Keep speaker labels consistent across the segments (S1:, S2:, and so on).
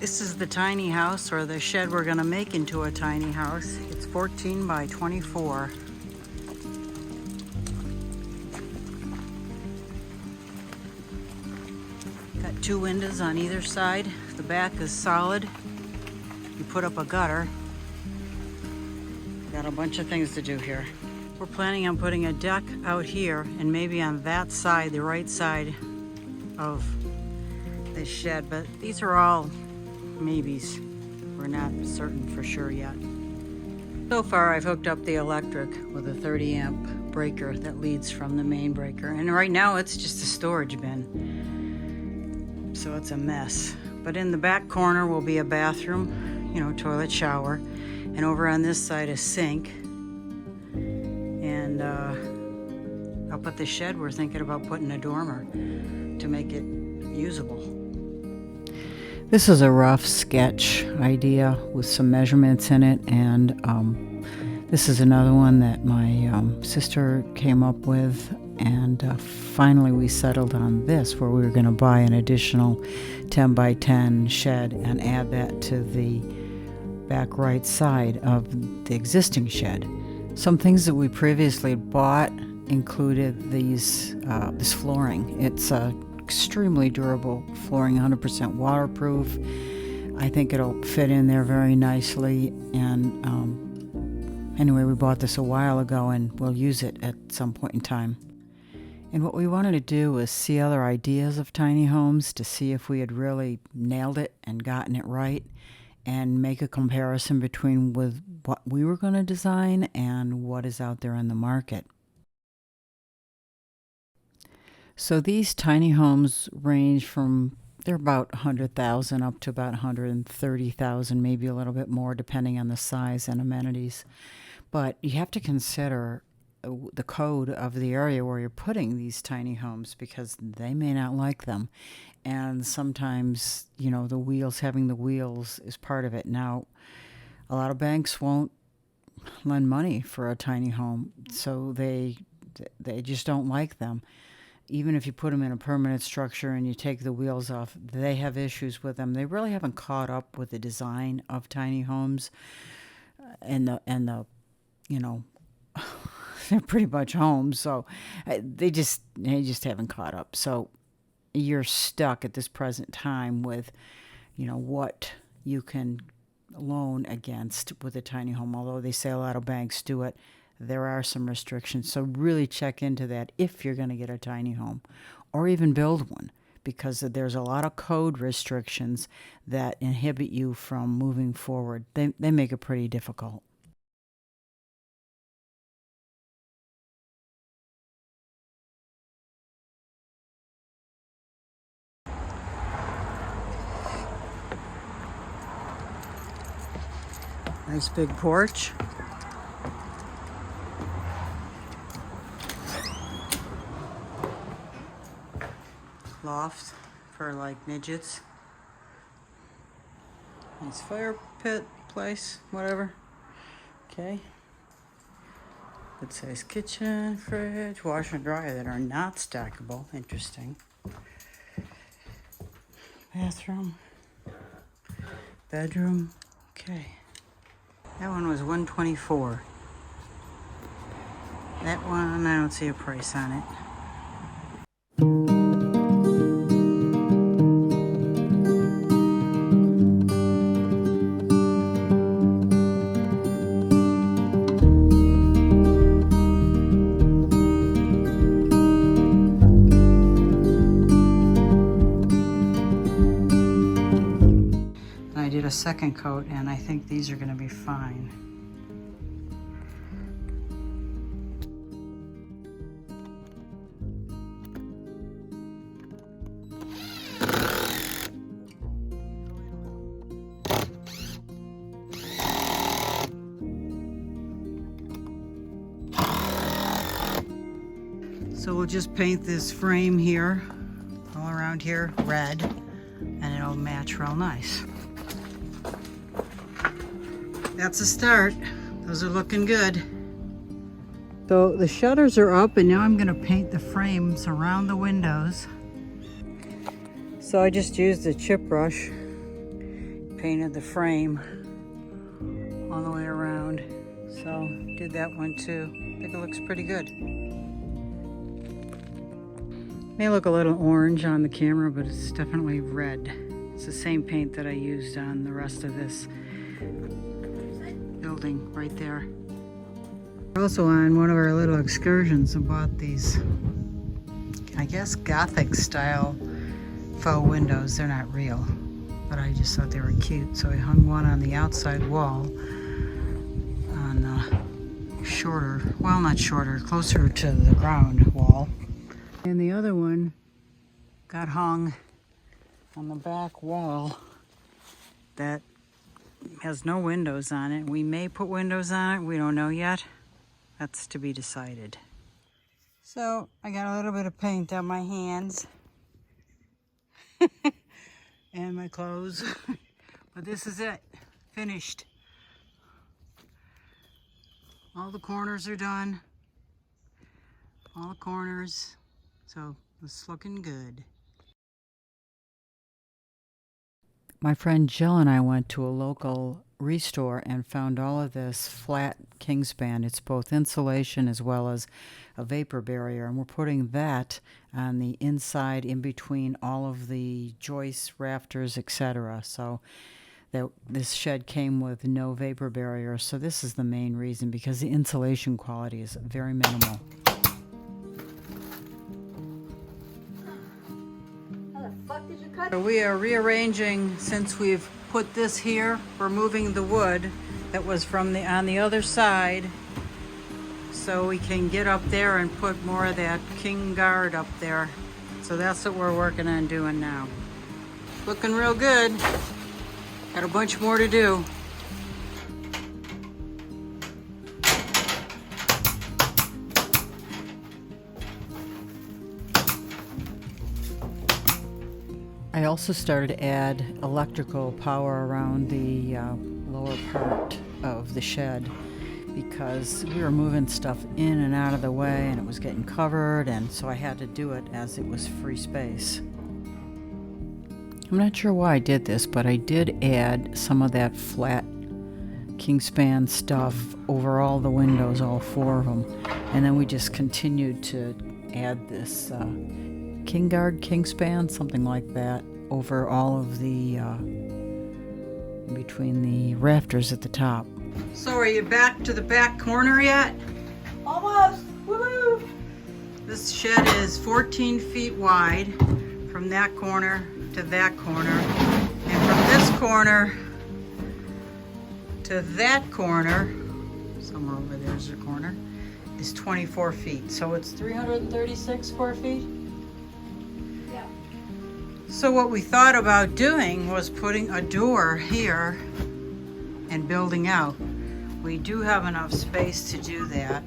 S1: This is the tiny house, or the shed we're gonna make into a tiny house. It's 14 by 24. Got 2 windows on either side. The back is solid. You put up a gutter. Got a bunch of things to do here. We're planning on putting a deck out here and maybe on that side, the right side of this shed, but these are all maybes. We're not certain for sure yet. So far I've hooked up the electric with a 30 amp breaker that leads from the main breaker, and right now it's just a storage bin, so it's a mess. But in the back corner will be a bathroom, you know, toilet, shower, and over on this side a sink. And up at the shed we're thinking about putting a dormer to make it usable. This is a rough sketch idea with some measurements in it, and this is another one that my sister came up with, and finally we settled on this, where we were going to buy an additional 10 by 10 shed and add that to the back right side of the existing shed. Some things that we previously bought included this flooring. It's extremely durable flooring, 100% waterproof. I think it'll fit in there very nicely, and anyway, we bought this a while ago and we'll use it at some point in time. And what we wanted to do was see other ideas of tiny homes to see if we had really nailed it and gotten it right, and make a comparison between with what we were going to design and what is out there in the market. So these tiny homes range from, they're about 100,000 up to about 130,000, maybe a little bit more depending on the size and amenities. But you have to consider the code of the area where you're putting these tiny homes, because they may not like them. And sometimes, you know, having the wheels is part of it. Now, a lot of banks won't lend money for a tiny home, so they just don't like them. Even if you put them in a permanent structure and you take the wheels off, they have issues with them. They really haven't caught up with the design of tiny homes, and the you know, they're pretty much homes, so they just haven't caught up. So you're stuck at this present time with, you know, what you can loan against with a tiny home. Although they say a lot of banks do it, there are some restrictions. So really check into that if you're going to get a tiny home or even build one, because there's a lot of code restrictions that inhibit you from moving forward. They make it pretty difficult. Nice big porch. Loft for like midgets. Nice fire pit place, whatever. Okay. Good size kitchen, fridge, washer and dryer that are not stackable. Interesting. Bathroom. Bedroom. Okay. That one was $124. That one, I don't see a price on it. I did a second coat, and I think these are going to be fine. So we'll just paint this frame here, all around here, red, and it'll match real nice. That's a start. Those are looking good. So the shutters are up, and now I'm going to paint the frames around the windows. So I just used a chip brush painted the frame all the way around. So did that one too. I think it looks pretty good. May look a little orange on the camera, but it's definitely red. It's the same paint that I used on the rest of this building right there. Also on one of our little excursions, I bought these, I guess, Gothic style faux windows. They're not real, but I just thought they were cute. So I hung one on the outside wall on the shorter, well, not shorter, closer to the ground wall. And the other one got hung on the back wall that has no windows on it. We may put windows on it. We don't know yet. That's to be decided. So I got a little bit of paint on my hands and my clothes. But this is it. Finished. All the corners are done. All the corners. So it's looking good. My friend Jill and I went to a local restore and found all of this flat kingspan. It's both insulation as well as a vapor barrier, and we're putting that on the inside in between all of the joists, rafters, etc. So this shed came with no vapor barrier, so this is the main reason, because the insulation quality is very minimal. So we are rearranging, since we've put this here, we're moving the wood that was from on the other side, so we can get up there and put more of that king guard up there. So that's what we're working on doing now. Looking real good. Got a bunch more to do. I also started to add electrical power around the lower part of the shed, because we were moving stuff in and out of the way and it was getting covered, and so I had to do it as it was free space. I'm not sure why I did this, but I did add some of that flat kingspan stuff over all the windows, all 4 of them, and then we just continued to add this king guard, kingspan, something like that, over all of the in between the rafters at the top. So are you back to the back corner yet?
S2: Almost. Woo-hoo!
S1: This shed is 14 feet wide from that corner to that corner, and from this corner to that corner, somewhere over there's a corner, is 24 feet. So it's 336 square feet. So what we thought about doing was putting a door here and building out. We do have enough space to do that.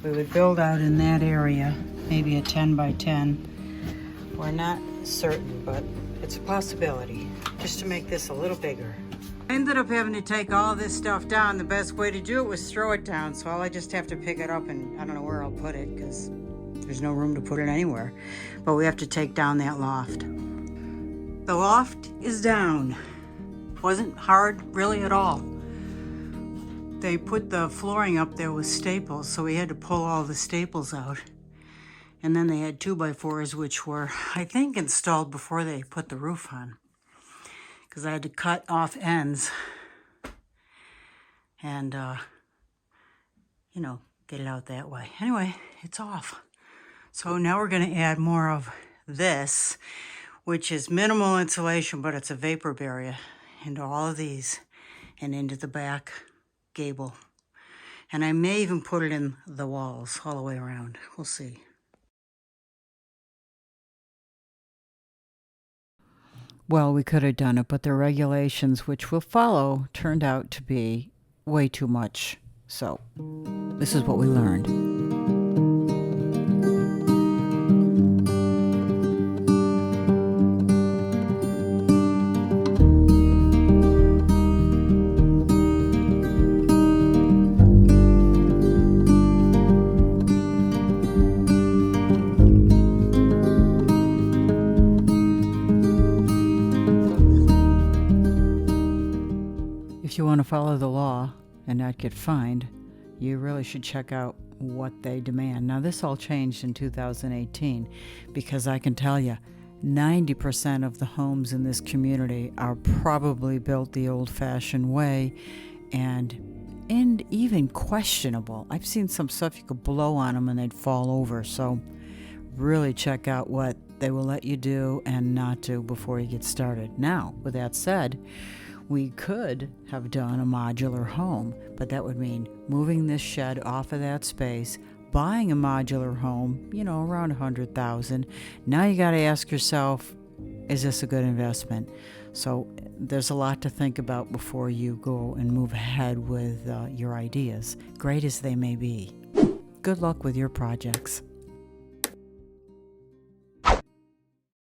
S1: We would build out in that area, maybe a 10 by 10. We're not certain, but it's a possibility, just to make this a little bigger. I ended up having to take all this stuff down. The best way to do it was throw it down, so I just have to pick it up, and I don't know where I'll put it because there's no room to put it anywhere. But we have to take down that loft. The loft is down. Wasn't hard really at all. They put the flooring up there with staples, so we had to pull all the staples out. And then they had 2x4s, which were, I think, installed before they put the roof on, because I had to cut off ends and, you know, get it out that way. Anyway, it's off. So now we're going to add more of this, which is minimal insulation, but it's a vapor barrier, into all of these and into the back gable. And I may even put it in the walls all the way around. We'll see. Well, we could have done it, but the regulations, which we'll follow, turned out to be way too much. So this is what we learned. follow the law and not get fined, you really should check out what they demand. Now, this all changed in 2018 because I can tell you, 90% of the homes in this community are probably built the old-fashioned way and even questionable. I've seen some stuff you could blow on them and they'd fall over. So really check out what they will let you do and not do before you get started. Now, with that said, we could have done a modular home, but that would mean moving this shed off of that space, buying a modular home, around $100,000. Now you got to ask yourself, is this a good investment? So there's a lot to think about before you go and move ahead with your ideas, great as they may be. Good luck with your projects.